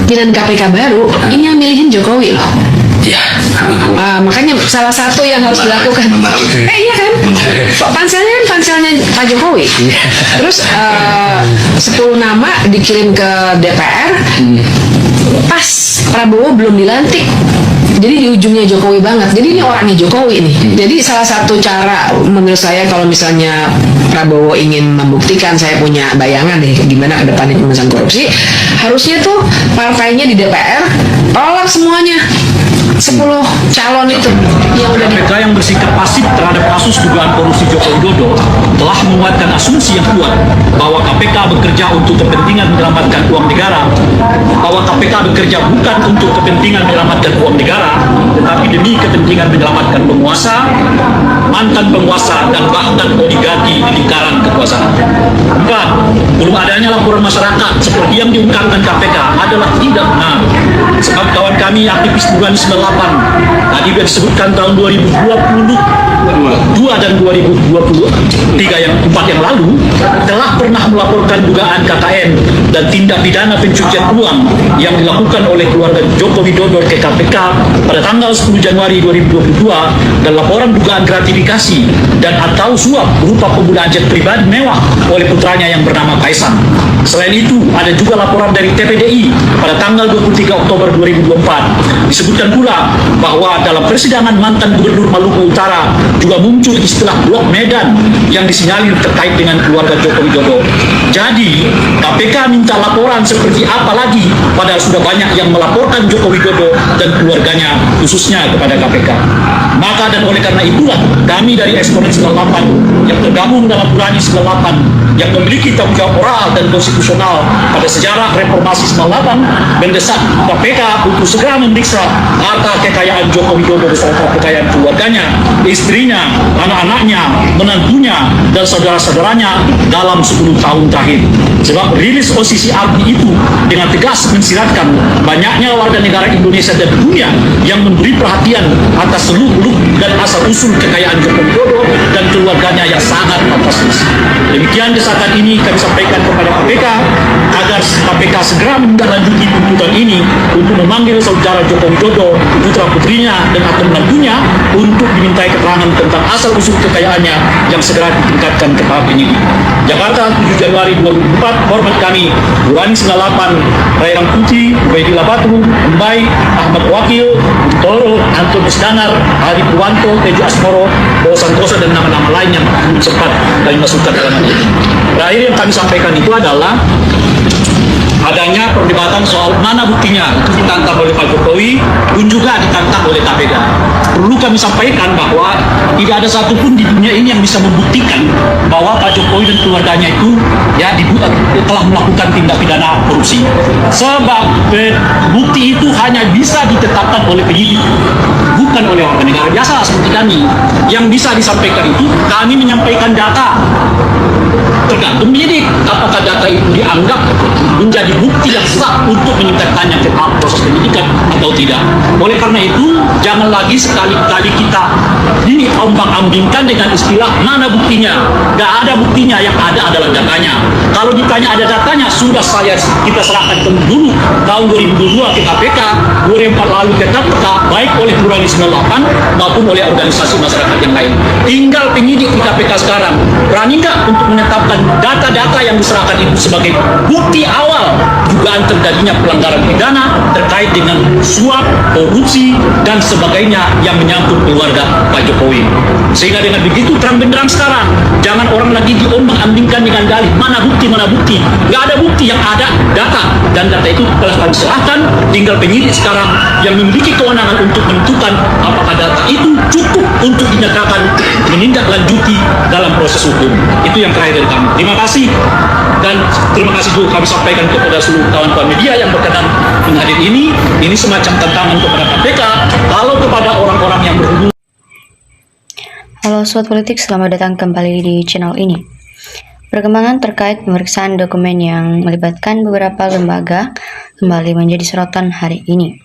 pimpinan KPK baru ini yang milihin Jokowi loh. Ya, Makanya salah satu yang harus dilakukan. Iya kan? Panselnya kan panselnya Pak Jokowi. Terus 10 nama dikirim ke DPR. Pas Prabowo belum dilantik. Jadi di ujungnya Jokowi banget. Jadi ini orangnya Jokowi nih. Jadi salah satu cara menurut saya kalau misalnya Prabowo ingin membuktikan saya punya bayangan deh gimana ke depannya pemberantasan korupsi, harusnya tuh partainya di DPR tolak semuanya. 10 calon itu yang udah KPK yang bersikap pasif terhadap kasus dugaan korupsi Joko Widodo telah menguatkan asumsi yang kuat bahwa KPK bekerja untuk kepentingan menyelamatkan uang negara, bahwa KPK bekerja bukan untuk kepentingan menyelamatkan uang negara, tetapi demi kepentingan menyelamatkan penguasa, mantan penguasa, dan bahkan oligarki di lingkaran kekuasaan. Empat, belum adanya laporan masyarakat seperti yang diungkapkan KPK adalah tidak benar. Sebab kawan kami aktivis Nurani 98 tadi disebutkan tahun 2022 dan 2023 yang 4 yang lalu telah pernah melaporkan dugaan KKN dan tindak pidana pencucian uang yang dilakukan oleh keluarga Joko Widodo ke KPK pada tanggal 10 Januari 2022 dan laporan dugaan gratifikasi dan atau suap berupa penggunaan jet pribadi mewah oleh putranya yang bernama Kaisang. Selain itu, ada juga laporan dari TPDI pada tanggal 23 Oktober 2024. Disebutkan pula bahwa dalam persidangan mantan Gubernur Maluku Utara juga muncul istilah blok Medan yang disinyalir terkait dengan keluarga Joko Widodo. Jadi, KPK minta laporan seperti apa lagi padahal sudah banyak yang melaporkan Joko Widodo dan keluarganya khususnya kepada KPK. Maka dan oleh karena itulah kami dari Eksponen 98 yang tergabung dalam Nurani 98 yang memiliki tanggung jawab moral dan konstitusional pada sejarah reformasi 98 mendesak KPK untuk segera memeriksa harta kekayaan Joko Widodo beserta kekayaan keluarganya, istrinya, anak-anaknya, menantunya, dan saudara-saudaranya dalam 10 tahun terakhir. Sebab rilis OCCRP itu dengan tegas mensiratkan banyaknya warga negara Indonesia dan dunia yang memberi perhatian atas seluk-beluk dan asal-usul kekayaan Joko Widodo dan keluarganya yang sangat fantastis. Demikian desakan ini kami sampaikan kepada KPK agar KPK segera menindaklanjuti tuntutan ini untuk memanggil saudara Joko Widodo, putra-putrinya, dan atau menantunya untuk dimintai keterangan tentang asal-usul kekayaannya yang segera ditingkatkan ke tahap penyidik. Jakarta, 7 Januari 2004, hormat kami, Nurani 98, Rai Rangkuti, Ubaidillah Batu, Mbai, Ahmad Wakil, Toro, Anton Musdanar, Adi Purwanto, Tejo Asmoro, Bowo Santoso, dan nama-nama lain yang sempat kami masukkan dalam hal ini. Terakhir yang kami sampaikan itu adalah adanya perdebatan soal mana buktinya itu ditantang oleh Pak Jokowi pun juga ditantang oleh KPK. Perlu kami sampaikan bahwa tidak ada satupun di dunia ini yang bisa membuktikan bahwa Pak Jokowi dan keluarganya itu telah melakukan tindak pidana korupsi. Sebab bukti itu hanya bisa ditetapkan oleh penyidik, bukan oleh warga negara biasa seperti kami. Yang bisa disampaikan itu kami menyampaikan data. Tergantung penyidik apakah data itu dianggap menjadi bukti yang sah untuk meningkatkannya ke tahap proses penyidikan atau tidak. Oleh karena itu, jangan lagi sekali-kali kita ini ombang-ambingkan dengan istilah mana buktinya. Gak ada buktinya, yang ada adalah datanya. Kalau ditanya ada datanya, sudah kita serahkan dulu tahun 2022 ke KPK, 2004 lalu ke KPK, baik oleh Nurani 98 maupun oleh organisasi masyarakat yang lain. Tinggal penyidik di KPK sekarang berani nggak untuk menetapkan data-data yang diserahkan itu sebagai bukti awal dugaan terjadinya pelanggaran pidana terkait dengan suap, korupsi, dan sebagainya yang menyangkut keluarga Pak Jokowi. Sehingga dengan begitu terang benderang sekarang, jangan orang lagi diombang-ambingkan dengan dalih mana bukti. Nggak ada bukti, yang ada data, dan data itu telah kami serahkan. Tinggal penyidik sekarang yang memiliki kewenangan untuk menentukan apakah data itu cukup untuk dinyatakan menindaklanjuti dalam proses hukum. Itu yang terakhir dari kami. Terima kasih, dan terima kasih juga kami sampaikan kepada seluruh kawan-kawan media yang berkenan menghadir ini. Ini semacam tantangan kepada KPK kalau kepada orang-orang yang berhubungan. Halo Sobat Politik, selamat datang kembali di channel ini. Perkembangan terkait pemeriksaan dokumen yang melibatkan beberapa lembaga kembali menjadi sorotan hari ini.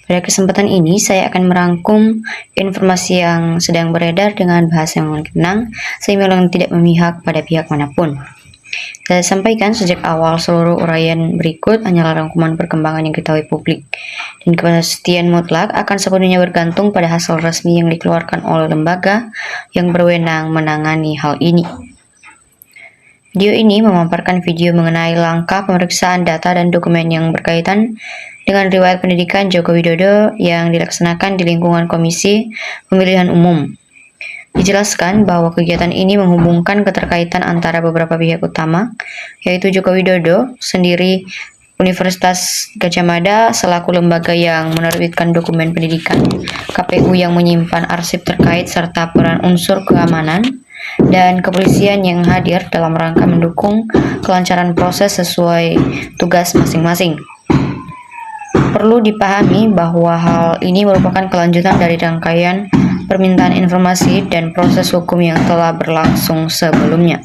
Pada kesempatan ini, saya akan merangkum informasi yang sedang beredar dengan bahasa yang tenang, sehingga tidak memihak pada pihak manapun. Saya sampaikan sejak awal seluruh uraian berikut hanyalah rangkuman perkembangan yang diketahui publik, dan kepastian mutlak akan sepenuhnya bergantung pada hasil resmi yang dikeluarkan oleh lembaga yang berwenang menangani hal ini. Video ini memaparkan video mengenai langkah pemeriksaan data dan dokumen yang berkaitan dengan riwayat pendidikan Joko Widodo yang dilaksanakan di lingkungan Komisi Pemilihan Umum. Dijelaskan bahwa kegiatan ini menghubungkan keterkaitan antara beberapa pihak utama, yaitu Joko Widodo sendiri, Universitas Gadjah Mada selaku lembaga yang menerbitkan dokumen pendidikan, KPU yang menyimpan arsip terkait, serta peran unsur keamanan dan kepolisian yang hadir dalam rangka mendukung kelancaran proses sesuai tugas masing-masing. Perlu dipahami bahwa hal ini merupakan kelanjutan dari rangkaian permintaan informasi dan proses hukum yang telah berlangsung sebelumnya.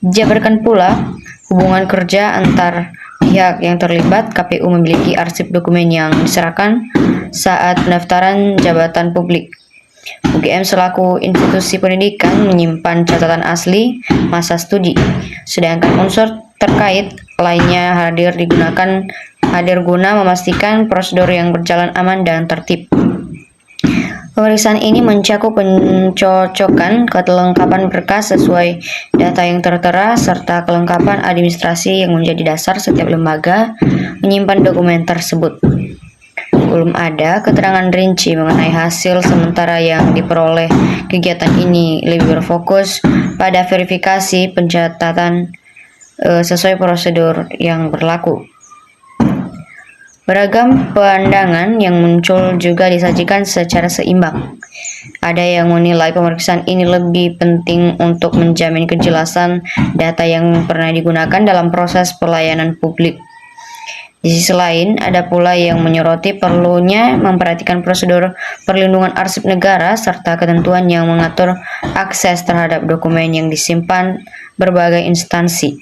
Dijabarkan pula hubungan kerja antar pihak yang terlibat. KPU memiliki arsip dokumen yang diserahkan saat pendaftaran jabatan publik. UGM selaku institusi pendidikan menyimpan catatan asli masa studi, sedangkan unsur terkait lainnya hadir guna memastikan prosedur yang berjalan aman dan tertib. Pemeriksaan ini mencakup pencocokan kelengkapan berkas sesuai data yang tertera, serta kelengkapan administrasi yang menjadi dasar setiap lembaga menyimpan dokumen tersebut. Belum ada keterangan rinci mengenai hasil sementara yang diperoleh. Kegiatan ini lebih berfokus pada verifikasi pencatatan sesuai prosedur yang berlaku. Beragam pandangan yang muncul juga disajikan secara seimbang. Ada yang menilai pemeriksaan ini lebih penting untuk menjamin kejelasan data yang pernah digunakan dalam proses pelayanan publik. Di sisi lain, ada pula yang menyoroti perlunya memperhatikan prosedur perlindungan arsip negara serta ketentuan yang mengatur akses terhadap dokumen yang disimpan berbagai instansi.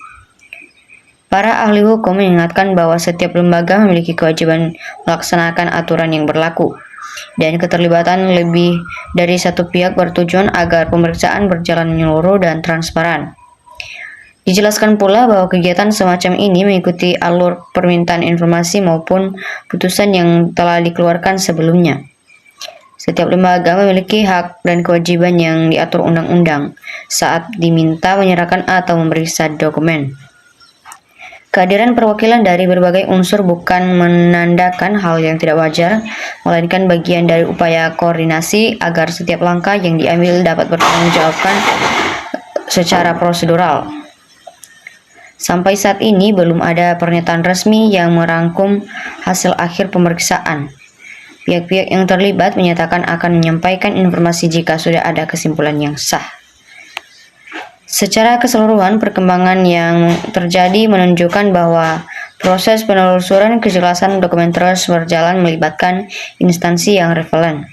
Para ahli hukum mengingatkan bahwa setiap lembaga memiliki kewajiban melaksanakan aturan yang berlaku, dan keterlibatan lebih dari satu pihak bertujuan agar pemeriksaan berjalan menyeluruh dan transparan. Dijelaskan pula bahwa kegiatan semacam ini mengikuti alur permintaan informasi maupun putusan yang telah dikeluarkan sebelumnya. Setiap lembaga memiliki hak dan kewajiban yang diatur undang-undang saat diminta menyerahkan atau memeriksa dokumen. Kehadiran perwakilan dari berbagai unsur bukan menandakan hal yang tidak wajar, melainkan bagian dari upaya koordinasi agar setiap langkah yang diambil dapat bertanggungjawabkan secara prosedural. Sampai saat ini belum ada pernyataan resmi yang merangkum hasil akhir pemeriksaan. Pihak-pihak yang terlibat menyatakan akan menyampaikan informasi jika sudah ada kesimpulan yang sah. Secara keseluruhan, perkembangan yang terjadi menunjukkan bahwa proses penelusuran kejelasan dokumen terus berjalan melibatkan instansi yang relevan.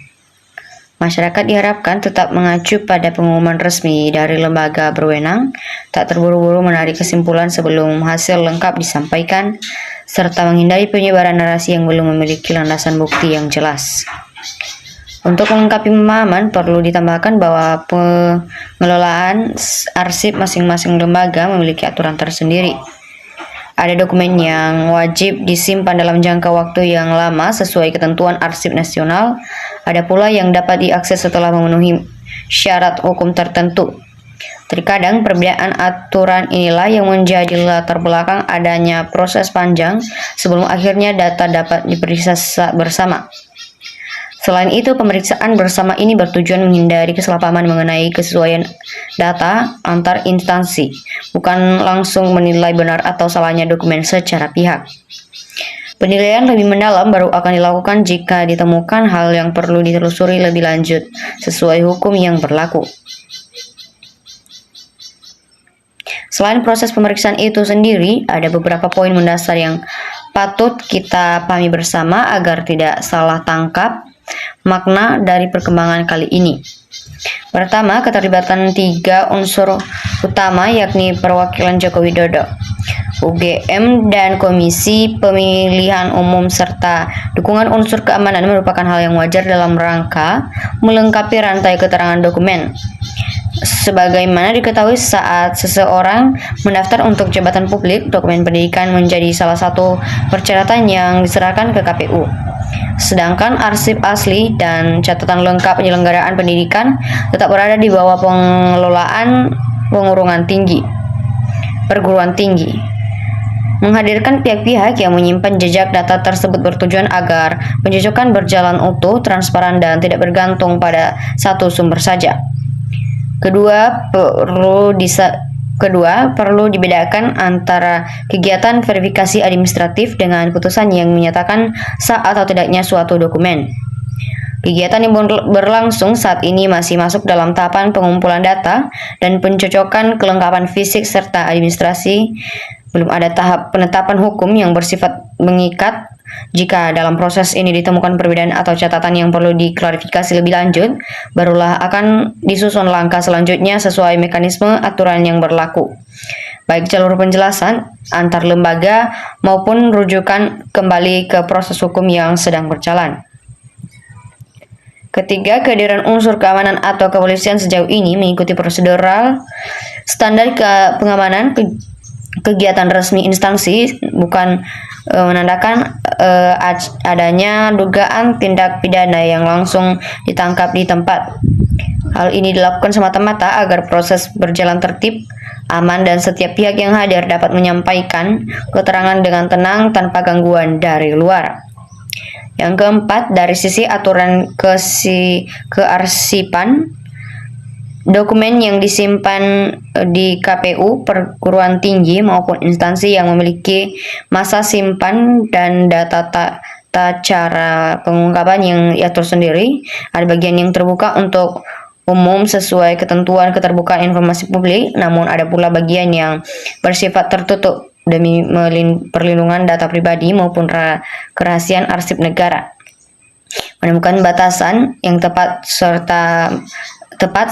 Masyarakat diharapkan tetap mengacu pada pengumuman resmi dari lembaga berwenang, tak terburu-buru menarik kesimpulan sebelum hasil lengkap disampaikan, serta menghindari penyebaran narasi yang belum memiliki landasan bukti yang jelas. Untuk melengkapi pemahaman, perlu ditambahkan bahwa pengelolaan arsip masing-masing lembaga memiliki aturan tersendiri. Ada dokumen yang wajib disimpan dalam jangka waktu yang lama sesuai ketentuan arsip nasional. Ada pula yang dapat diakses setelah memenuhi syarat hukum tertentu. Terkadang perbedaan aturan inilah yang menjadi latar belakang adanya proses panjang sebelum akhirnya data dapat diperiksa bersama. Selain itu, pemeriksaan bersama ini bertujuan menghindari kesalahpahaman mengenai kesesuaian data antar instansi, bukan langsung menilai benar atau salahnya dokumen secara pihak. Penilaian lebih mendalam baru akan dilakukan jika ditemukan hal yang perlu ditelusuri lebih lanjut sesuai hukum yang berlaku. Selain proses pemeriksaan itu sendiri, ada beberapa poin mendasar yang patut kita pahami bersama agar tidak salah tangkap makna dari perkembangan kali ini. Pertama, keterlibatan 3 unsur utama yakni perwakilan Joko Widodo, UGM, dan Komisi Pemilihan Umum serta dukungan unsur keamanan merupakan hal yang wajar dalam rangka melengkapi rantai keterangan dokumen. Sebagaimana diketahui, saat seseorang mendaftar untuk jabatan publik, dokumen pendidikan menjadi salah satu persyaratan yang diserahkan ke KPU. Sedangkan arsip asli dan catatan lengkap penyelenggaraan pendidikan tetap berada di bawah pengelolaan perguruan tinggi. Menghadirkan pihak-pihak yang menyimpan jejak data tersebut bertujuan agar pencocokan berjalan utuh, transparan, dan tidak bergantung pada satu sumber saja. Kedua, perlu dibedakan antara kegiatan verifikasi administratif dengan putusan yang menyatakan sah atau tidaknya suatu dokumen. Kegiatan yang berlangsung saat ini masih masuk dalam tahapan pengumpulan data dan pencocokan kelengkapan fisik serta administrasi. Belum ada tahap penetapan hukum yang bersifat mengikat. Jika dalam proses ini ditemukan perbedaan atau catatan yang perlu diklarifikasi lebih lanjut, barulah akan disusun langkah selanjutnya sesuai mekanisme aturan yang berlaku, baik jalur penjelasan antar lembaga maupun rujukan kembali ke proses hukum yang sedang berjalan. Ketiga, kehadiran unsur keamanan atau kepolisian sejauh ini mengikuti prosedural standar pengamanan kegiatan resmi instansi, bukan menandakan adanya dugaan tindak pidana yang langsung ditangkap di tempat. Hal ini dilakukan semata-mata agar proses berjalan tertib, aman, dan setiap pihak yang hadir dapat menyampaikan keterangan dengan tenang tanpa gangguan dari luar. Yang keempat, dari sisi aturan kearsipan, dokumen yang disimpan di KPU, perguruan tinggi maupun instansi yang memiliki masa simpan dan data cara pengungkapan yang diatur sendiri. Ada bagian yang terbuka untuk umum sesuai ketentuan keterbukaan informasi publik, namun ada pula bagian yang bersifat tertutup demi perlindungan data pribadi maupun kerahasiaan arsip negara. Menemukan batasan yang tepat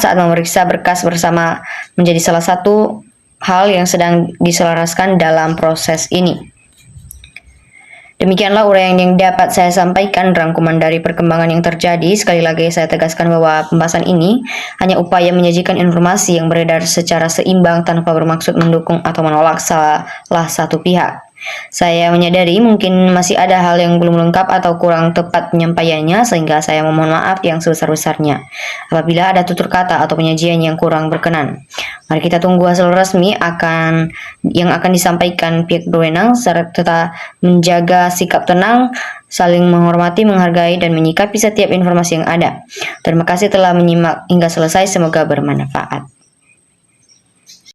saat memeriksa berkas bersama menjadi salah satu hal yang sedang diselaraskan dalam proses ini. Demikianlah uraian yang dapat saya sampaikan, rangkuman dari perkembangan yang terjadi. Sekali lagi saya tegaskan bahwa pembahasan ini hanya upaya menyajikan informasi yang beredar secara seimbang tanpa bermaksud mendukung atau menolak salah satu pihak. Saya menyadari mungkin masih ada hal yang belum lengkap atau kurang tepat penyampaiannya, sehingga saya memohon maaf yang sebesar-besarnya apabila ada tutur kata atau penyajian yang kurang berkenan. Mari kita tunggu hasil resmi yang akan disampaikan pihak berwenang, serta menjaga sikap tenang, saling menghormati, menghargai, dan menyikapi setiap informasi yang ada. Terima kasih telah menyimak hingga selesai, semoga bermanfaat.